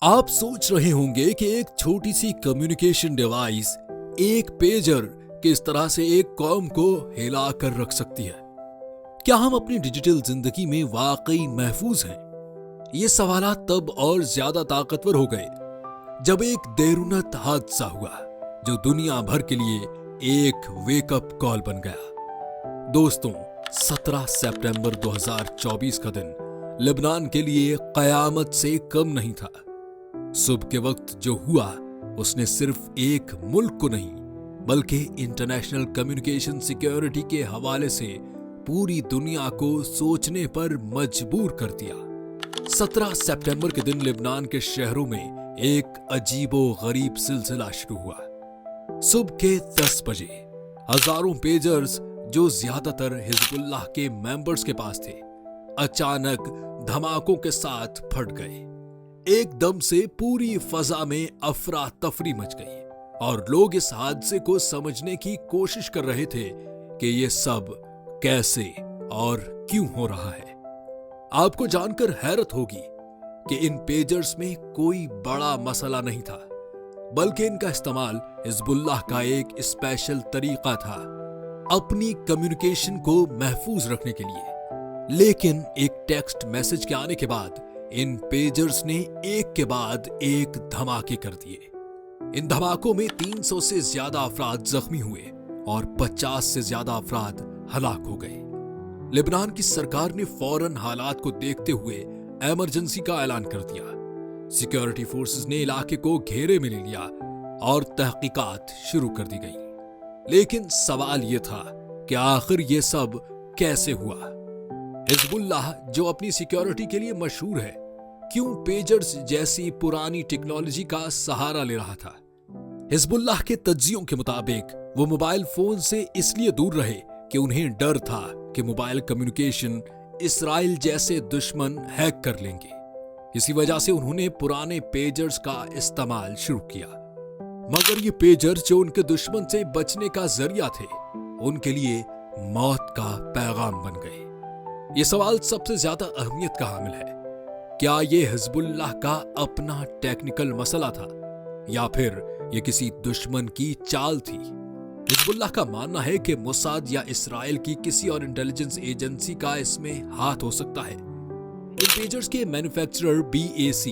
आप सोच रहे होंगे कि एक छोटी सी कम्युनिकेशन डिवाइस, एक पेजर, किस तरह से एक कौम को हिला कर रख सकती है। क्या हम अपनी डिजिटल जिंदगी में वाकई महफूज हैं? ये सवालात तब और ज्यादा ताकतवर हो गए जब एक देरुनत हादसा हुआ जो दुनिया भर के लिए एक वेकअप कॉल बन गया। दोस्तों, 17 सितंबर 2024 का दिन लेबनान के लिए कयामत से कम नहीं था। सुबह के वक्त जो हुआ उसने सिर्फ एक मुल्क को नहीं बल्कि इंटरनेशनल कम्युनिकेशन सिक्योरिटी के हवाले से पूरी दुनिया को सोचने पर मजबूर कर दिया। 17 सितंबर के दिन लेबनान के शहरों में एक अजीबो गरीब सिलसिला शुरू हुआ। सुबह के 10 बजे हजारों पेजर्स जो ज्यादातर हिजबुल्लाह के मेंबर्स के पास थे अचानक धमाकों के साथ फट गए। एकदम से पूरी फजा में अफरा तफरी मच गई और लोग इस हादसे को समझने की कोशिश कर रहे थे कि ये सब कैसे और क्यों हो रहा है। आपको जानकर हैरत होगी कि इन पेजर्स में कोई बड़ा मसला नहीं था, बल्कि इनका इस्तेमाल हिजबुल्लाह का एक स्पेशल तरीका था अपनी कम्युनिकेशन को महफूज रखने के लिए। लेकिन एक टेक्स्ट मैसेज के आने के बाद इन पेजर्स ने एक के बाद एक धमाके कर दिए। इन धमाकों में 300 से ज्यादा अफराद जख्मी हुए और 50 से ज्यादा अफराद हलाक हो गए। लेबनान की सरकार ने फौरन हालात को देखते हुए इमरजेंसी का ऐलान कर दिया। सिक्योरिटी फोर्सेस ने इलाके को घेरे में ले लिया और तहकीकात शुरू कर दी गई। लेकिन सवाल यह था कि आखिर ये सब कैसे हुआ। हिजबुल्लाह जो अपनी सिक्योरिटी के लिए मशहूर है, क्यों पेजर्स जैसी पुरानी टेक्नोलॉजी का सहारा ले रहा था? हिजबुल्लाह के तज्जियों के मुताबिक वो मोबाइल फोन से इसलिए दूर रहे कि उन्हें डर था कि मोबाइल कम्युनिकेशन इसराइल जैसे दुश्मन हैक कर लेंगे। इसी वजह से उन्होंने पुराने पेजर्स का इस्तेमाल शुरू किया। मगर ये पेजर्स जो उनके दुश्मन से बचने का जरिया थे, उनके लिए मौत का पैगाम बन गए। ये सवाल सबसे ज्यादा अहमियत का हामिल है। क्या ये हिजबुल्लाह का अपना टेक्निकल मसला था या फिर ये किसी दुश्मन की चाल थी? हिजबुल्लाह का मानना है कि मोसाद या इसराइल की किसी और इंटेलिजेंस एजेंसी का इसमें हाथ हो सकता है। इन पेजर्स के मैन्युफैक्चरर BAC,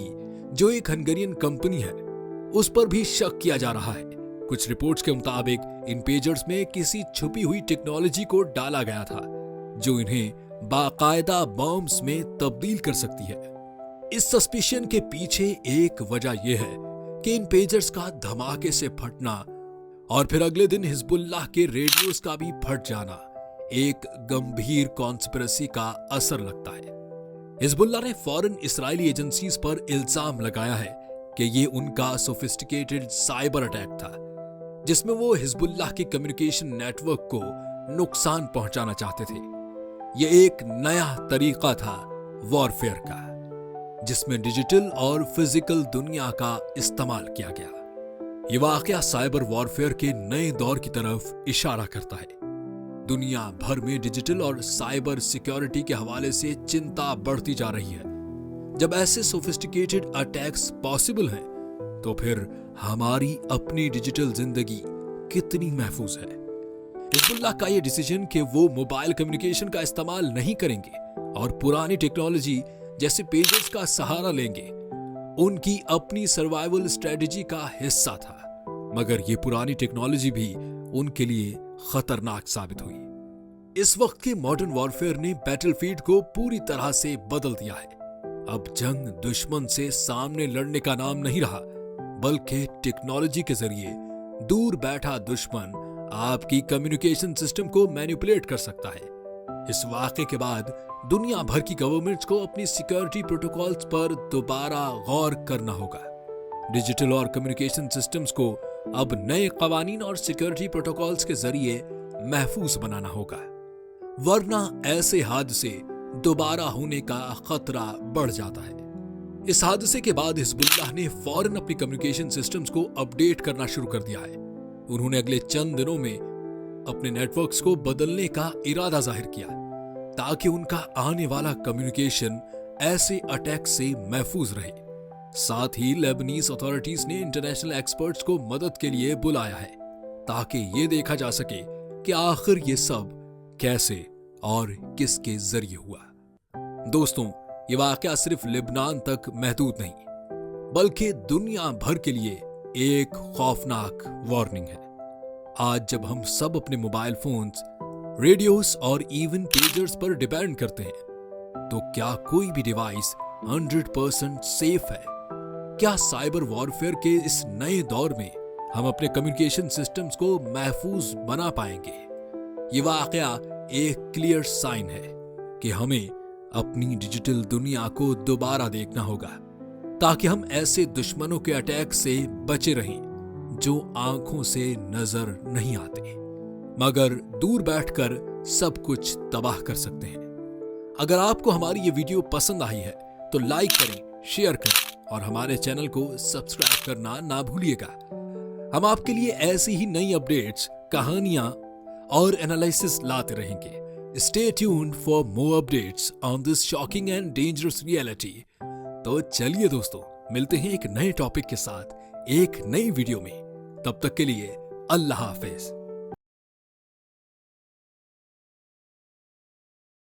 जो एक हंगेरियन कंपनी है, उस पर भी शक किया जा रहा है। कुछ रिपोर्ट्स के मुताबिक इन पेजर्स में किसी छुपी हुई टेक्नोलॉजी को डाला गया था जो इन्हें बाकायदा बॉम्ब्स में तब्दील कर सकती है। इस सस्पिशन के पीछे एक वजह यह है कि इन पेजर्स का धमाके से फटना और फिर अगले दिन हिजबुल्लाह के रेडियोस का भी फट जाना एक गंभीर कॉन्स्पिरेसी का असर लगता है। हिजबुल्लाह ने फौरन इस्राएली एजेंसीज पर इल्जाम लगाया है कि ये उनका सोफिस्टिकेटेड साइबर अटैक था जिसमें वो हिजबुल्लाह के कम्युनिकेशन नेटवर्क को नुकसान पहुंचाना चाहते थे। यह एक नया तरीका था वॉरफेयर का, जिसमें डिजिटल और फिजिकल दुनिया का इस्तेमाल किया गया। यह वाकया साइबर वॉरफेयर के नए दौर की तरफ इशारा करता है। दुनिया भर में डिजिटल और साइबर सिक्योरिटी के हवाले से चिंता बढ़ती जा रही है। जब ऐसे सोफिस्टिकेटेड अटैक्स पॉसिबल हैं, तो फिर हमारी अपनी डिजिटल जिंदगी कितनी महफूज है? हिजबुल्लाह का यह डिसीजन कि वो मोबाइल कम्युनिकेशन का इस्तेमाल नहीं करेंगे और पुरानी टेक्नोलॉजी जैसे पेजेस का सहारा लेंगे, उनकी अपनी सर्वाइवल स्ट्रेटजी का हिस्सा था। मगर ये पुरानी टेक्नोलॉजी भी उनके लिए खतरनाक साबित हुई। इस वक्त के मॉडर्न वॉरफेयर ने बैटलफील्ड को पूरी तरह से बदल दिया है। अब जंग दुश्मन से सामने लड़ने का नाम नहीं रहा, बल्कि टेक्नोलॉजी के जरिए दूर बैठा दुश्मन आपकी कम्युनिकेशन सिस्टम को मैनिपुलेट कर सकता है। इस वाक़े के बाद दुनिया भर की गवर्नमेंट्स को अपनी सिक्योरिटी प्रोटोकॉल्स पर दोबारा गौर करना होगा। डिजिटल और कम्युनिकेशन सिस्टम्स को अब नए कवानीन और सिक्योरिटी प्रोटोकॉल्स के जरिए महफूज बनाना होगा, वरना ऐसे हादसे दोबारा होने का खतरा बढ़ जाता है। इस हादसे के बाद हिजबुल्लाह ने फौरन अपनी कम्युनिकेशन सिस्टम्स को अपडेट करना शुरू कर दिया है। उन्होंने अगले चंद दिनों में अपने नेटवर्क्स को बदलने का इरादा जाहिर किया ताकि उनका आने वाला कम्युनिकेशन ऐसे अटैक से महफूज रहे। साथ ही लेबनीज अथॉरिटीज ने इंटरनेशनल एक्सपर्ट्स को मदद के लिए बुलाया है ताकि ये देखा जा सके कि आखिर ये सब कैसे और किसके जरिए हुआ। दोस्तों, ये वाकया सिर्फ लेबनान तक महदूद नहीं बल्कि दुनिया भर के लिए एक खौफनाक वार्निंग है। आज जब हम सब अपने मोबाइल फोन्स, रेडियोस और इवन पेजर्स पर डिपेंड करते हैं, तो क्या कोई भी डिवाइस 100% सेफ है? क्या साइबर वॉरफेयर के इस नए दौर में हम अपने कम्युनिकेशन सिस्टम्स को महफूज बना पाएंगे? ये वाकया एक क्लियर साइन है कि हमें अपनी डिजिटल दुनिया को दोबारा देखना होगा ताकि हम ऐसे दुश्मनों के अटैक से बचे रहें जो आंखों से नजर नहीं आते मगर दूर बैठकर सब कुछ तबाह कर सकते हैं। अगर आपको हमारी ये वीडियो पसंद आई है तो लाइक करें, शेयर करें और हमारे चैनल को सब्सक्राइब करना ना भूलिएगा। हम आपके लिए ऐसी ही नई अपडेट्स, कहानियां और एनालिसिस लाते रहेंगे। Stay tuned for more updates on this shocking and dangerous reality. तो चलिए दोस्तों, मिलते हैं एक नए टॉपिक के साथ एक नई वीडियो में। तब तक के लिए अल्लाह हाफिज।